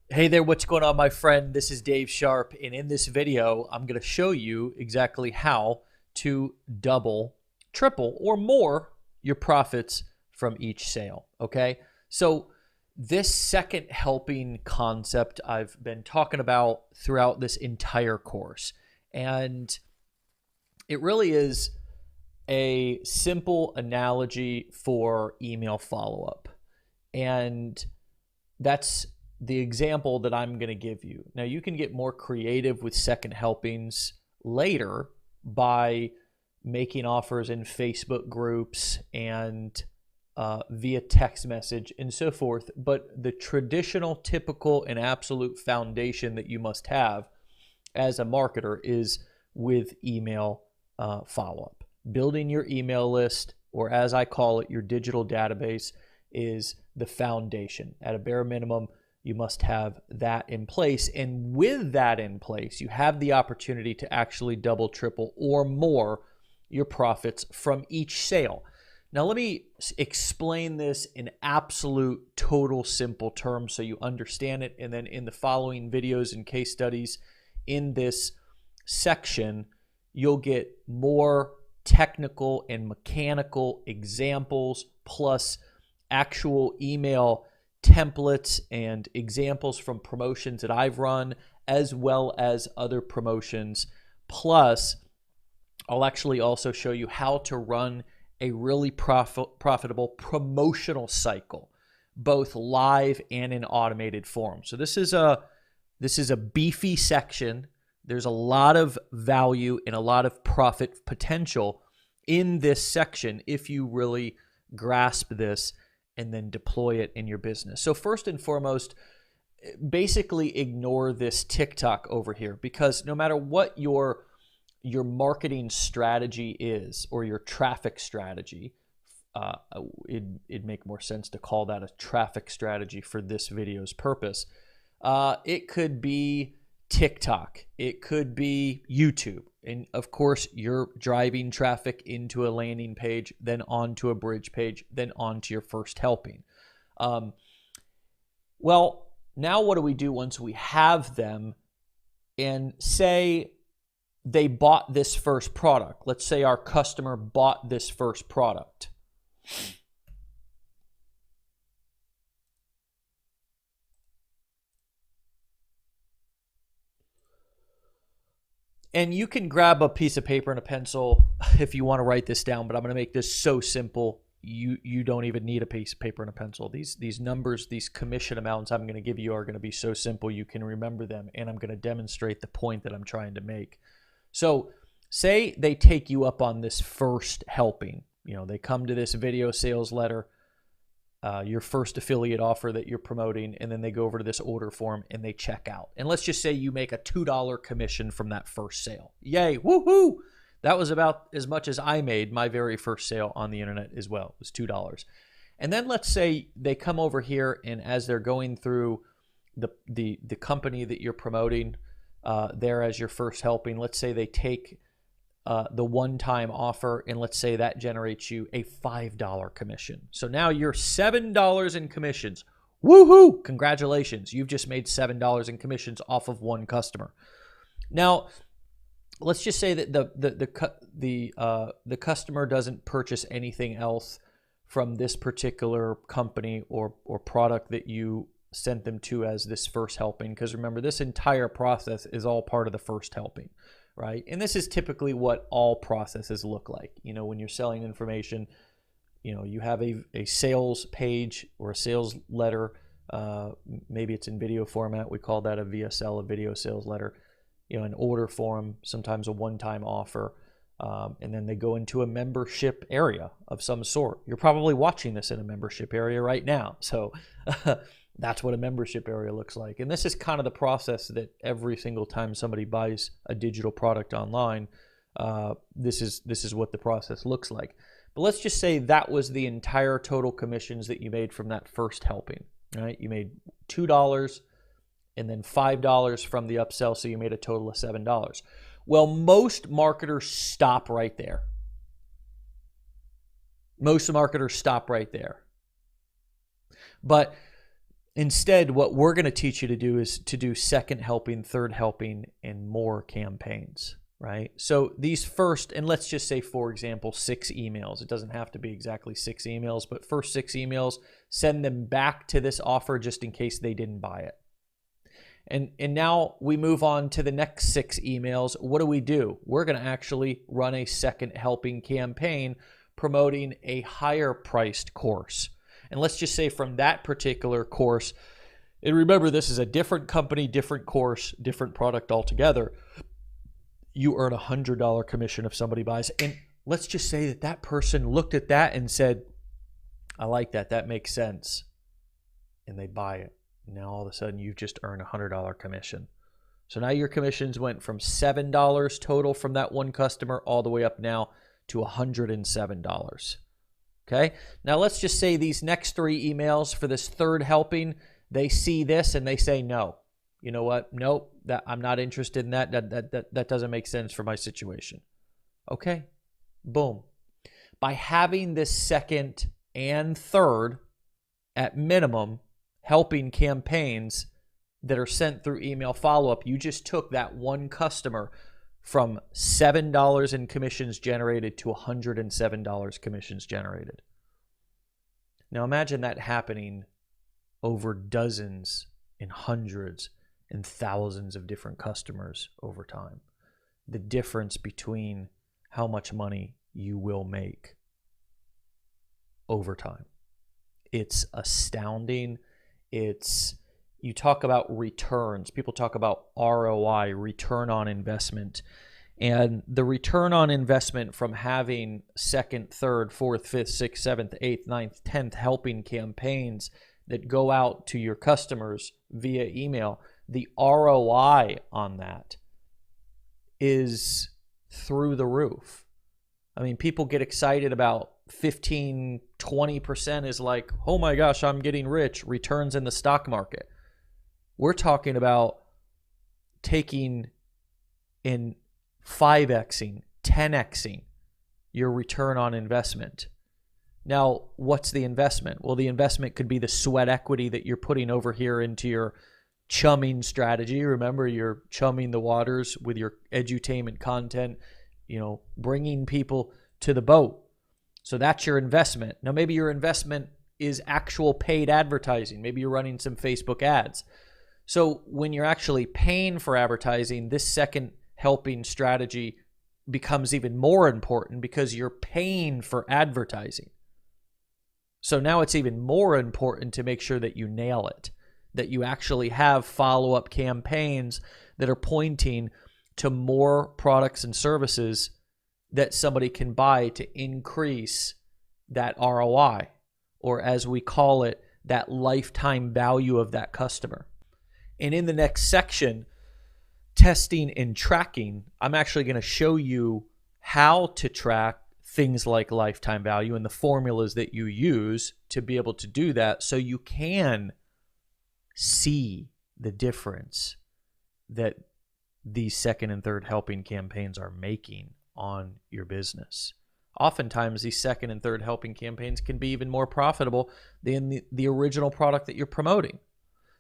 Hey there, what's going on, my friend? This is Dave Sharp, and in this video, I'm going to show you exactly how to double, triple, or more your profits from each sale. Okay, so this second helping concept I've been talking about throughout this entire course, and it really is a simple analogy for email follow up. And that's the example that I'm going to give you. Now, you can get more creative with second helpings later by making offers in Facebook groups and via text message and so forth. But the traditional, typical, and absolute foundation that you must have as a marketer is with email follow up. Building your email list, or as I call it, your digital database, is the foundation. At a bare minimum, you must have that in place. And with that in place, you have the opportunity to actually double, triple, or more your profits from each sale. Now, let me explain this in absolute, total, simple terms so you understand it. And then in the following videos and case studies in this section, you'll get more technical and mechanical examples, plus actual email templates and examples from promotions that I've run, as well as other promotions. Plus, I'll actually also show you how to run a really profitable promotional cycle, both live and in automated form. So this is a beefy section. There's a lot of value and a lot of profit potential in this section if you really grasp this and then deploy it in your business. So first and foremost, basically ignore this TikTok over here, because no matter what your marketing strategy is, or your traffic strategy, it'd make more sense to call that a traffic strategy for this video's purpose. It could be TikTok, it could be YouTube, and of course you're driving traffic into a landing page, then onto a bridge page, then onto your first helping. Well, now what do we do once we have them, and say they bought this first product? Let's say our customer bought this first product. And you can grab a piece of paper and a pencil if you want to write this down, but I'm going to make this so simple, you don't even need a piece of paper and a pencil. These numbers, these commission amounts I'm going to give you are going to be so simple you can remember them, and I'm going to demonstrate the point that I'm trying to make. So say they take you up on this first helping. They come to this video sales letter, your first affiliate offer that you're promoting, and then they go over to this order form and they check out. And let's just say you make a $2 commission from that first sale. Yay, woohoo! That was about as much as I made my very first sale on the internet as well. It was $2. And then let's say they come over here, and as they're going through the company that you're promoting there as your first helping, let's say they take the one-time offer, and let's say that generates you a $5 commission. So now you're $7 in commissions. Woohoo! Congratulations. You've just made $7 in commissions off of one customer. Now, let's just say that the customer doesn't purchase anything else from this particular company or product that you sent them to as this first helping, because remember, this entire process is all part of the first helping. Right? And this is typically what all processes look like. When you're selling information, you have a sales page or a sales letter. Maybe it's in video format. We call that a VSL, a video sales letter. An order form, sometimes a one-time offer. And then they go into a membership area of some sort. You're probably watching this in a membership area right now. So that's what a membership area looks like. And this is kind of the process that every single time somebody buys a digital product online, this is what the process looks like. But let's just say that was the entire total commissions that you made from that first helping. Right? You made $2 and then $5 from the upsell, so you made a total of $7. Well, most marketers stop right there. Most marketers stop right there. But Instead, what we're going to teach you to do is to do second helping, third helping, and more campaigns, right? So these first, and let's just say, for example, 6 emails. It doesn't have to be exactly 6 emails, but first 6 emails, send them back to this offer just in case they didn't buy it. And now we move on to the next 6 emails. What do? We're going to actually run a second helping campaign promoting a higher priced course. And let's just say from that particular course, and remember, this is a different company, different course, different product altogether. You earn $100 commission if somebody buys. And let's just say that that person looked at that and said, I like that. That makes sense. And they buy it. Now all of a sudden you've just earned $100 commission. So now your commissions went from $7 total from that one customer all the way up now to $107. Okay, now let's just say these next 3 emails for this third helping, they see this and they say, no, you know what? Nope, I'm not interested in that. That doesn't make sense for my situation. Okay, boom. By having this second and third, at minimum, helping campaigns that are sent through email follow-up, you just took that one customer from $7 in commissions generated to $107 commissions generated. Now imagine that happening over dozens and hundreds and thousands of different customers over time. The difference between how much money you will make over time. It's astounding. You talk about returns. People talk about ROI, return on investment. And the return on investment from having second, third, fourth, fifth, sixth, seventh, eighth, ninth, 10th helping campaigns that go out to your customers via email, the ROI on that is through the roof. I mean, people get excited about 15, 20% is like, oh my gosh, I'm getting rich, returns in the stock market. We're talking about taking in 5xing, 10xing your return on investment. Now, what's the investment? Well, the investment could be the sweat equity that you're putting over here into your chumming strategy. Remember, you're chumming the waters with your edutainment content, bringing people to the boat. So that's your investment. Now, maybe your investment is actual paid advertising. Maybe you're running some Facebook ads. So when you're actually paying for advertising, this second helping strategy becomes even more important because you're paying for advertising. So now it's even more important to make sure that you nail it, that you actually have follow-up campaigns that are pointing to more products and services that somebody can buy to increase that ROI, or as we call it, that lifetime value of that customer. And in the next section, testing and tracking, I'm actually going to show you how to track things like lifetime value and the formulas that you use to be able to do that, so you can see the difference that these second and third helping campaigns are making on your business. Oftentimes, these second and third helping campaigns can be even more profitable than the original product that you're promoting.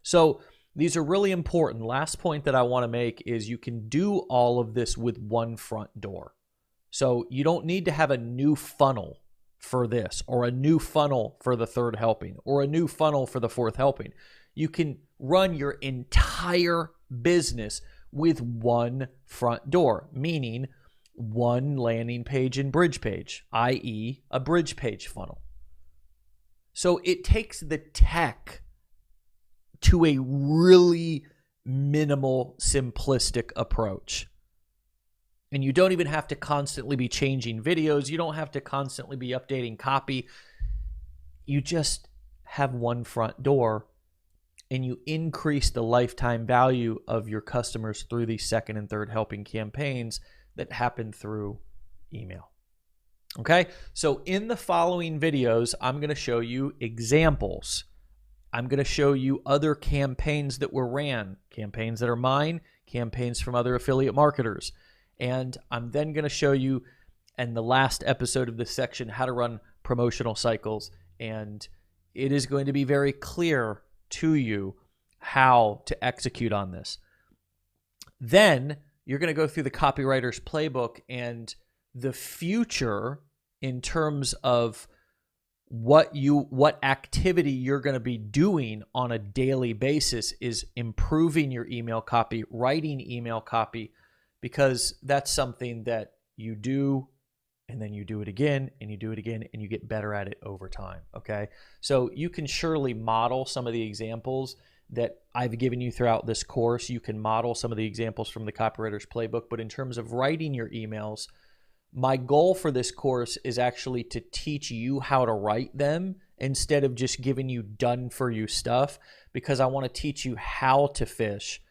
So these are really important. Last point that I want to make is you can do all of this with one front door. So you don't need to have a new funnel for this, or a new funnel for the third helping, or a new funnel for the fourth helping. You can run your entire business with one front door, meaning one landing page and bridge page, i.e. a bridge page funnel. So it takes the tech to a really minimal, simplistic approach. And you don't even have to constantly be changing videos. You don't have to constantly be updating copy. You just have one front door, and you increase the lifetime value of your customers through these second and third helping campaigns that happen through email. Okay, so in the following videos, I'm going to show you examples. I'm going to show you other campaigns that were ran, campaigns that are mine, campaigns from other affiliate marketers. And I'm then going to show you, in the last episode of this section, how to run promotional cycles. And it is going to be very clear to you how to execute on this. Then you're going to go through the copywriter's playbook, and the future in terms of what activity you're going to be doing on a daily basis is improving your email copy, writing email copy, because that's something that you do, and then you do it again, and you do it again, and you get better at it over time, okay? So you can surely model some of the examples that I've given you throughout this course. You can model some of the examples from the copywriter's playbook, but in terms of writing your emails, my goal for this course is actually to teach you how to write them instead of just giving you done for you stuff, because I want to teach you how to fish.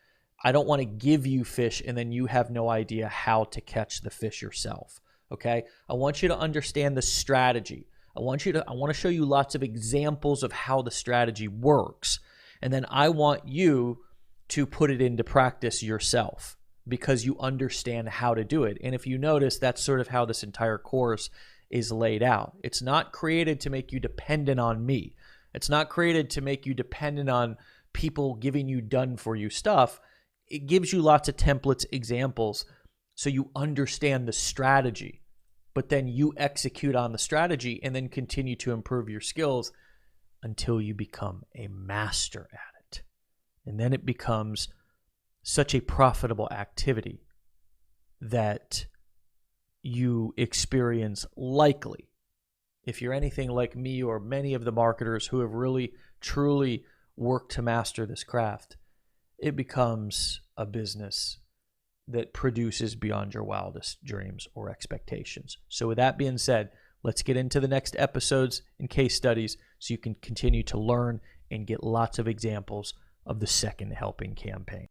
I don't want to give you fish and then you have no idea how to catch the fish yourself. Okay? I want you to understand the strategy. I want to show you lots of examples of how the strategy works. And then I want you to put it into practice yourself, because you understand how to do it. And if you notice, that's sort of how this entire course is laid out. It's not created to make you dependent on me. It's not created to make you dependent on people giving you done for you stuff. It gives you lots of templates, examples, so you understand the strategy, but then you execute on the strategy and then continue to improve your skills until you become a master at it. And then it becomes such a profitable activity that you experience, likely, if you're anything like me or many of the marketers who have really, truly worked to master this craft, it becomes a business that produces beyond your wildest dreams or expectations. So with that being said, let's get into the next episodes and case studies so you can continue to learn and get lots of examples of the second helping campaign.